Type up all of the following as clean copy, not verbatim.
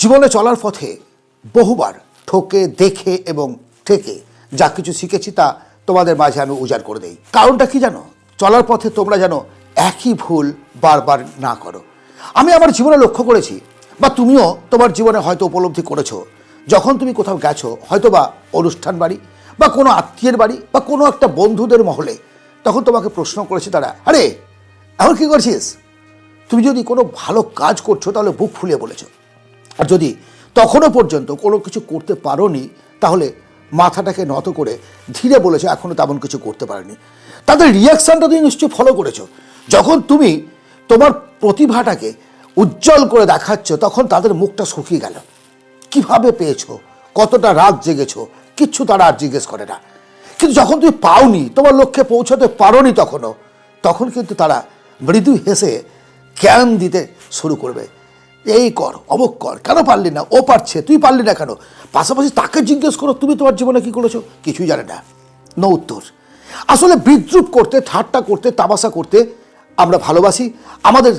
জীবনে চলার পথে বহুবার ঠকে দেখে এবং ঠেকে যা কিছু শিখেছি তা তোমাদের মাঝে আমি উজাড় করে দেই। কারণটা কি জানো? চলার পথে তোমরা যেন একই ভুল বারবার না করো। আমি আমার জীবনে লক্ষ্য করেছি, বা তুমিও তোমার জীবনে হয়তো উপলব্ধি করেছো, যখন তুমি কোথাও গেছো, হয়তো বা অনুষ্ঠান বাড়ি বা কোনো আত্মীয়ের বাড়ি বা কোনো একটা বন্ধুদের মহলে, তখন তোমাকে প্রশ্ন করেছে তারা, আরে এখন কী করছিস? তুমি যদি কোনো ভালো কাজ করছো তাহলে বুক ফুলিয়ে বলেছো, আর যদি তখনও পর্যন্ত কোনো কিছু করতে পারোনি তাহলে মাথাটাকে নত করে ধীরে বলেছো এখনও তেমন কিছু করতে পারোনি। তাদের রিয়াকশানটা তুমি নিশ্চয়ই ফলো করেছো। যখন তুমি তোমার প্রতিভাটাকে উজ্জ্বল করে দেখাচ্ছ তখন তাদের মুখটা শুকিয়ে গেল। কিভাবে পেয়েছো, কতটা রাত জেগেছো, কিচ্ছু তারা আর জিজ্ঞেস করে না। কিন্তু যখন তুমি পাওনি, তোমার লক্ষ্যে পৌঁছাতে পারোনি তখন কিন্তু তারা মৃদু হেসে জ্ঞান দিতে শুরু করবে, এই কর, অমুক কর, কেন পারলি না, ও পারছে, তুই পারলি না কেন? পাশাপাশি তাকে জিজ্ঞেস করো তুমি তোমার জীবনে কী করেছো, কিছুই জানে না, নো উত্তর। আসলে বিদ্রুপ করতে, ঠাট্টা করতে, তামাশা করতে আমরা ভালোবাসি। আমাদের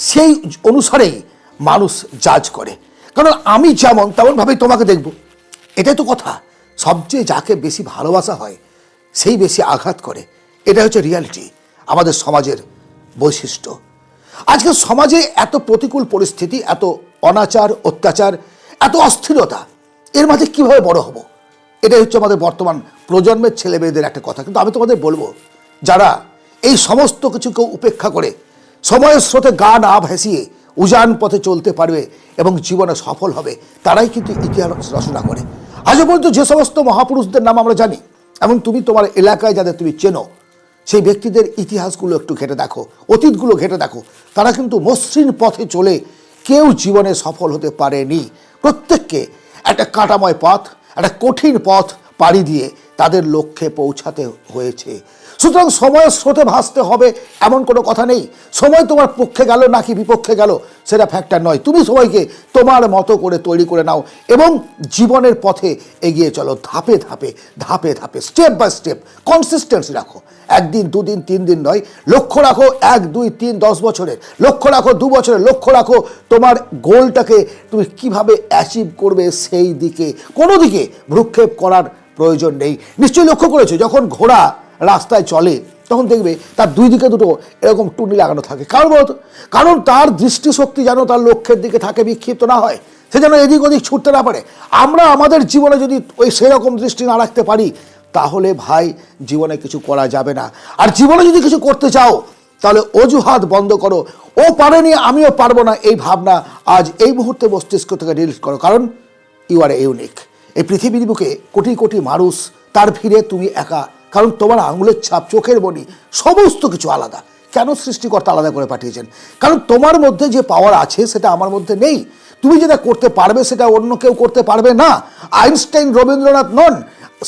সেই অনুসারেই মানুষ জাজ করে, কারণ আমি যেমন তেমনভাবেই তোমাকে দেখব, এটাই তো কথা। সবচেয়ে যাকে বেশি ভালোবাসা হয় সেই বেশি আঘাত করে, এটা হচ্ছে রিয়ালিটি, আমাদের সমাজের বৈশিষ্ট্য। আজকের সমাজে এত প্রতিকূল পরিস্থিতি, এত অনাচার, অত্যাচার, এত অস্থিরতা, এর মাঝে কীভাবে বড় হব? এটাই হচ্ছে আমাদের বর্তমান প্রজন্মের ছেলে মেয়েদের একটা কথা। কিন্তু আমি তোমাদের বলবো, যারা এই সমস্ত কিছুকে উপেক্ষা করে সময়ের স্রোতে গা না ভেসিয়ে উজান পথে চলতে পারবে এবং জীবনে সফল হবে, তারাই কিন্তু ইতিহাস রচনা করে। আজও পর্যন্ত যে সমস্ত মহাপুরুষদের নাম আমরা জানি, এবং তুমি তোমার এলাকায় যাদের তুমি চেনো, সেই ব্যক্তিদের ইতিহাসগুলো একটু ঘেঁটে দেখো, অতীতগুলো ঘেঁটে দেখো, তারা কিন্তু মসৃণ পথে চলে কেউ জীবনে সফল হতে পারেনি। প্রত্যেককে একটা কাঁটাময় পথ, একটা কঠিন পথ পাড়ি দিয়ে তাদের লক্ষ্যে পৌঁছাতে হয়েছে। সুতরাং সময়ের স্রোতে ভাসতে হবে এমন কোনো কথা নেই। সময় তোমার পক্ষে গেল নাকি বিপক্ষে গেল সেটা ফ্যাক্টর নয়। তুমি সময়কে তোমার মতো করে তৈরি করে নাও এবং জীবনের পথে এগিয়ে চলো, ধাপে ধাপে ধাপে ধাপে, স্টেপ বাই স্টেপ। কনসিস্টেন্সি রাখো, একদিন, দুদিন, 3 দিন নয়। লক্ষ্য রাখো 1, 2, 3, 10 বছরের লক্ষ্য রাখো, 2 বছরের লক্ষ্য রাখো। তোমার গোলটাকে তুমি কিভাবে অ্যাচিভ করবে সেই দিকে, কোনো দিকে ভ্রুক্ষেপ করার প্রয়োজন নেই। নিশ্চয়ই লক্ষ্য করেছো, যখন ঘোড়া রাস্তায় চলে তখন দেখবে তার 2 দিকে দুটো এরকম টুনি লাগানো থাকে। কারণ বলতো, কারণ তার দৃষ্টিশক্তি যেন তার লক্ষ্যের দিকে থাকে, বিক্ষিপ্ত না হয়, সে যেন এদিক ওদিক ছুটতে না পারে। আমরা আমাদের জীবনে যদি ওই সেরকম দৃষ্টি না রাখতে পারি তাহলে ভাই জীবনে কিছু করা যাবে না। আর জীবনে যদি কিছু করতে চাও তাহলে অজুহাত বন্ধ করো, ও পারেনি আমিও পারবো না, এই ভাবনা আজ এই মুহূর্তে মস্তিষ্ক থেকে ডিলিট করো। কারণ ইউ আর ইউনিক। এই পৃথিবীর বুকে কোটি কোটি মানুষ, তার ভিড়ে তুমি একা। কারণ তোমার আঙুলের ছাপ, চোখের মনি, সমস্ত কিছু আলাদা। কেন সৃষ্টিকর্তা আলাদা করে পাঠিয়েছেন? কারণ তোমার মধ্যে যে পাওয়ার আছে সেটা আমার মধ্যে নেই। তুমি যেটা করতে পারবে সেটা অন্য কেউ করতে পারবে না। আইনস্টাইন রবীন্দ্রনাথ নন,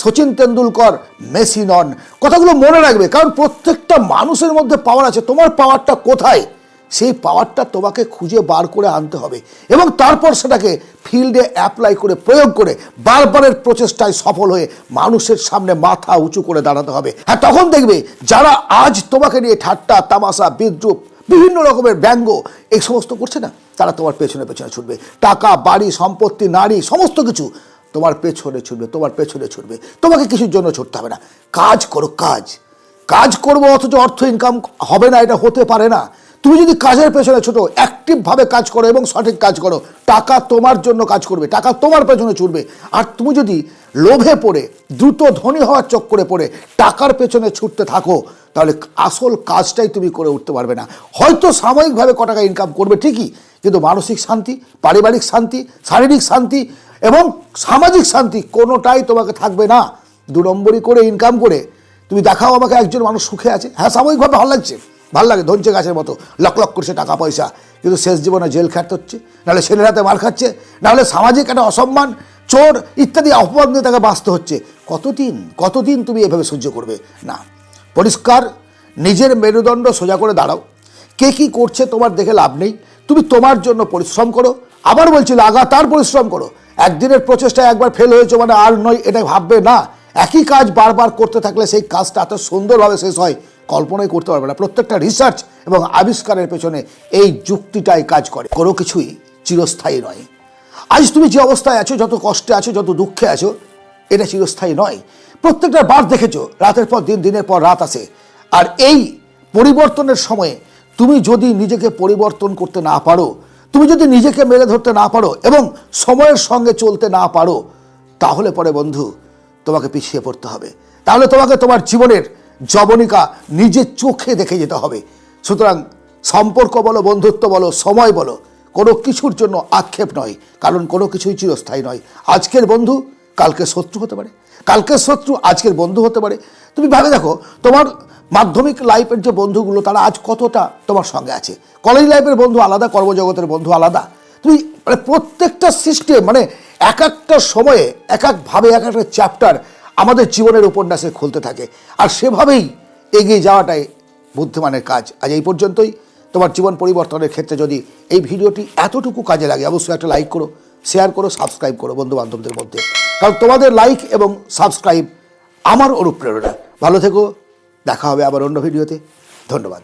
সচিন তেন্ডুলকর মেসি নন। কথাগুলো মনে রাখবে, কারণ প্রত্যেকটা মানুষের মধ্যে পাওয়ার আছে। তোমার পাওয়ারটা কোথায়, সেই পাওয়ারটা তোমাকে খুঁজে বার করে আনতে হবে এবং তারপর সেটাকে ফিল্ডে অ্যাপ্লাই করে, প্রয়োগ করে, বারবারের প্রচেষ্টায় সফল হয়ে মানুষের সামনে মাথা উঁচু করে দাঁড়াতে হবে। হ্যাঁ, তখন দেখবে যারা আজ তোমাকে নিয়ে ঠাট্টা, তামাশা, বিদ্রুপ, বিভিন্ন রকমের ব্যঙ্গ এই সমস্ত করছে না, তারা তোমার পেছনে পেছনে ছুটবে। টাকা, বাড়ি, সম্পত্তি, নারী, সমস্ত কিছু তোমার পেছনে ছুটবে, তোমার পেছনে ছুটবে। তোমাকে কিছুর জন্য ছুটতে হবে না। কাজ করো, কাজ করবো অথচ অর্থ ইনকাম হবে না, এটা হতে পারে না। তুমি যদি কাজের পেছনে ছোটো, অ্যাক্টিভভাবে কাজ করো এবং সঠিক কাজ করো, টাকা তোমার জন্য কাজ করবে, টাকা তোমার পেছনে ছুটবে। আর তুমি যদি লোভে পড়ে, দ্রুত ধনী হওয়ার চক্করে পড়ে টাকার পেছনে ছুটতে থাকো, তাহলে আসল কাজটাই তুমি করে উঠতে পারবে না। হয়তো সাময়িকভাবে ক টাকা ইনকাম করবে ঠিকই, কিন্তু মানসিক শান্তি, পারিবারিক শান্তি, শারীরিক শান্তি এবং সামাজিক শান্তি কোনোটাই তোমাকে থাকবে না। 2 নম্বরই করে ইনকাম করে তুমি দেখাও আমাকে একজন মানুষ সুখে আছে। হ্যাঁ, সাময়িকভাবে ভাল লাগে, ধনচে গাছের মতো লক লক করছে টাকা পয়সা, কিন্তু শেষ জীবনে জেল খাটতে হচ্ছে, নাহলে ছেলের হাতে মার খাচ্ছে, নাহলে সামাজিক একটা অসম্মান, চোর ইত্যাদি অপবাদ নিয়ে তাকে বাঁচতে হচ্ছে। কতদিন তুমি এভাবে সহ্য করবে? না, পরিষ্কার নিজের মেরুদণ্ড সোজা করে দাঁড়াও। কে কী করছে তোমার দেখে লাভ নেই। তুমি তোমার জন্য পরিশ্রম করো। আবার বলছি, লাগাতার পরিশ্রম করো। একদিনের প্রচেষ্টায় একবার ফেল হয়েছে মানে আর নয়, এটা ভাববে না। একই কাজ বারবার করতে থাকলে সেই কাজটা এত সুন্দরভাবে শেষ হয় কল্পনাই করতে পারবে না। প্রত্যেকটা রিসার্চ এবং আবিষ্কারের পেছনে এই যুক্তিটাই কাজ করে। কোনো কিছুই চিরস্থায়ী নয়। আজ তুমি যে অবস্থায় আছো, যত কষ্টে আছো, যত দুঃখে আছো, এটা চিরস্থায়ী নয়। প্রত্যেকটা বার দেখেছো রাতের পর দিন, দিনের পর রাত আসে। আর এই পরিবর্তনের সময়ে তুমি যদি নিজেকে পরিবর্তন করতে না পারো, তুমি যদি নিজেকে মেলে ধরতে না পারো এবং সময়ের সঙ্গে চলতে না পারো, তাহলে পরে বন্ধু তোমাকে পিছিয়ে পড়তে হবে। তাহলে তোমাকে তোমার জীবনের জবনিকা নিজের চোখে দেখে যেতে হবে। সুতরাং সম্পর্ক বলো, বন্ধুত্ব বলো, সময় বলো, কোনো কিছুর জন্য আক্ষেপ নয়, কারণ কোনো কিছুই চিরস্থায়ী নয়। আজকের বন্ধু কালকে শত্রু হতে পারে, কালকের শত্রু আজকের বন্ধু হতে পারে। তুমি ভাবে দেখো, তোমার মাধ্যমিক লাইফের যে বন্ধুগুলো তারা আজ কতটা তোমার সঙ্গে আছে। কলেজ লাইফের বন্ধু আলাদা, কর্মজগতের বন্ধু আলাদা। তুমি মানে প্রত্যেকটা সিস্টেম, মানে এক একটা সময়ে এক একভাবে এক একটা চ্যাপ্টার আমাদের জীবনের উপন্যাসে খুলতে থাকে, আর সেভাবেই এগিয়ে যাওয়াটাই বুদ্ধিমানের কাজ। আজ এই পর্যন্তই। তোমার জীবন পরিবর্তনের ক্ষেত্রে যদি এই ভিডিওটি এতটুকু কাজে লাগে, অবশ্যই একটা লাইক করো, শেয়ার করো, সাবস্ক্রাইব করো বন্ধু বান্ধবদের মধ্যে, কারণ তোমাদের লাইক এবং সাবস্ক্রাইব আমার অনুপ্রেরণা। ভালো থেকো, দেখা হবে আবার অন্য ভিডিওতে। ধন্যবাদ।